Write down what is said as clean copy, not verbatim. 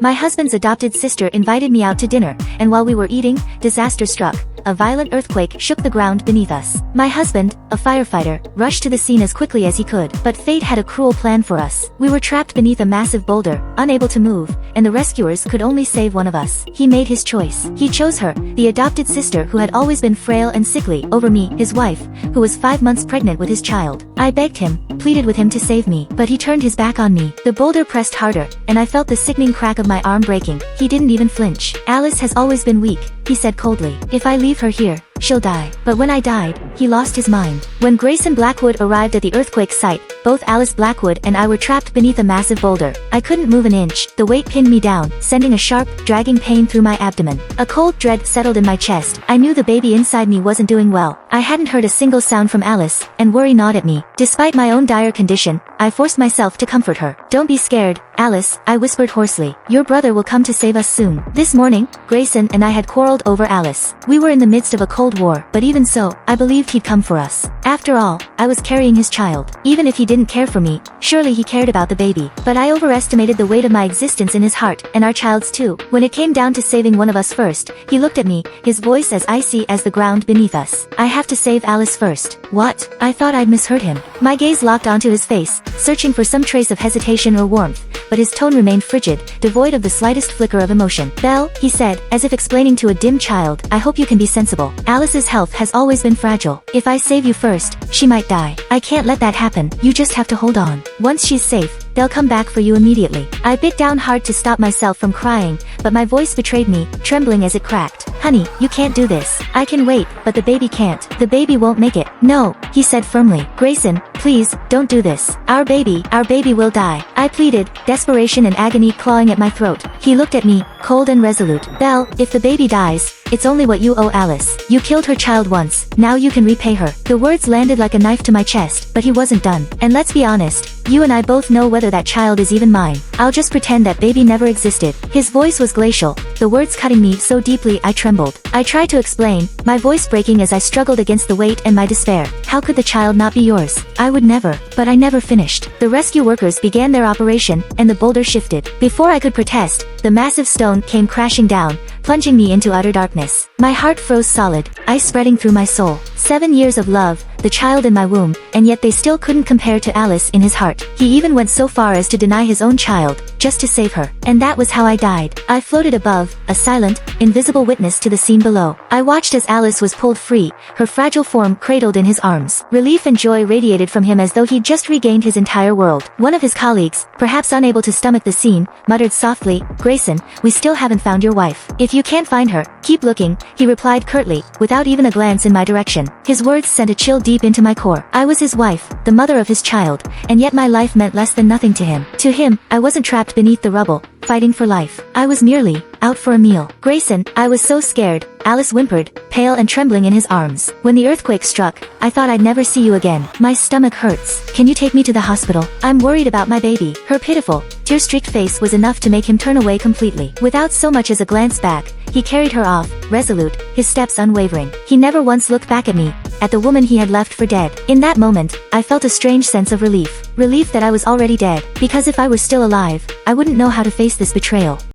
My husband's adopted sister invited me out to dinner, and while we were eating, disaster struck. A violent earthquake shook the ground beneath us. My husband, a firefighter, rushed to the scene as quickly as he could, but fate had a cruel plan for us. We were trapped beneath a massive boulder, unable to move, and the rescuers could only save one of us. He made his choice. He chose her, the adopted sister who had always been frail and sickly, over me, his wife, who was 5 months pregnant with his child. I begged him, pleaded with him to save me, but he turned his back on me. The boulder pressed harder, and I felt the sickening crack of my arm breaking. He didn't even flinch. Alice has always been weak, he said coldly. If I leave her here, she'll die. But when I died, he lost his mind. When Grayson Blackwood arrived at the earthquake site, both Alice Blackwood and I were trapped beneath a massive boulder. I couldn't move an inch. The weight pinned me down, sending a sharp, dragging pain through my abdomen. A cold dread settled in my chest. I knew the baby inside me wasn't doing well. I hadn't heard a single sound from Alice, and worry gnawed at me. Despite my own dire condition, I forced myself to comfort her. Don't be scared, Alice, I whispered hoarsely. Your brother will come to save us soon. This morning, Grayson and I had quarreled over Alice. We were in the midst of a cold war, but even so, I believed he'd come for us. After all, I was carrying his child. Even if he didn't care for me, surely he cared about the baby. But I overestimated the weight of my existence in his heart, and our child's too. When it came down to saving one of us first, he looked at me, his voice as icy as the ground beneath us. I have to save Alice first. What? I thought I'd misheard him. My gaze locked onto his face, searching for some trace of hesitation or warmth, but his tone remained frigid, devoid of the slightest flicker of emotion. Belle, he said, as if explaining to a dim child, I hope you can be sensible. Alice's health has always been fragile. If I save you first, she might die. I can't let that happen. You just have to hold on. Once she's safe, they'll come back for you immediately. I bit down hard to stop myself from crying, but my voice betrayed me, trembling as it cracked. Honey, you can't do this. I can wait, but the baby can't. The baby won't make it. No, he said firmly. Grayson, please, don't do this. Our baby will die. I pleaded, desperation and agony clawing at my throat. He looked at me, cold and resolute. Belle, if the baby dies, it's only what you owe Alice. You killed her child once, now you can repay her. The words landed like a knife to my chest, but he wasn't done. And let's be honest, you and I both know whether that child is even mine. I'll just pretend that baby never existed. His voice was glacial, the words cutting me so deeply I trembled. I tried to explain, my voice breaking as I struggled against the weight and my despair. How could the child not be yours? I would never, but I never finished. The rescue workers began their operation, and the boulder shifted. Before I could protest, the massive stone came crashing down, plunging me into utter darkness. My heart froze solid, ice spreading through my soul. 7 years of love, the child in my womb, and yet they still couldn't compare to Alice in his heart. He even went so far as to deny his own child, just to save her. And that was how I died. I floated above, a silent, invisible witness to the scene below. I watched as Alice was pulled free, her fragile form cradled in his arms. Relief and joy radiated from him as though he'd just regained his entire world. One of his colleagues, perhaps unable to stomach the scene, muttered softly, Grayson, we still haven't found your wife. If you can't find her, keep looking, he replied curtly, without even a glance in my direction. His words sent a chill deep into my core. I was his wife, the mother of his child, and yet my life meant less than nothing to him. To him, I wasn't trapped beneath the rubble, fighting for life. I was merely out for a meal. Grayson, I was so scared, Alice whimpered, pale and trembling in his arms. When the earthquake struck, I thought I'd never see you again. My stomach hurts. Can you take me to the hospital? I'm worried about my baby. Her pitiful, tear-streaked face was enough to make him turn away completely. Without so much as a glance back, he carried her off, resolute, his steps unwavering. He never once looked back at me, at the woman he had left for dead. In that moment, I felt a strange sense of relief. Relief that I was already dead, because if I were still alive, I wouldn't know how to face this betrayal.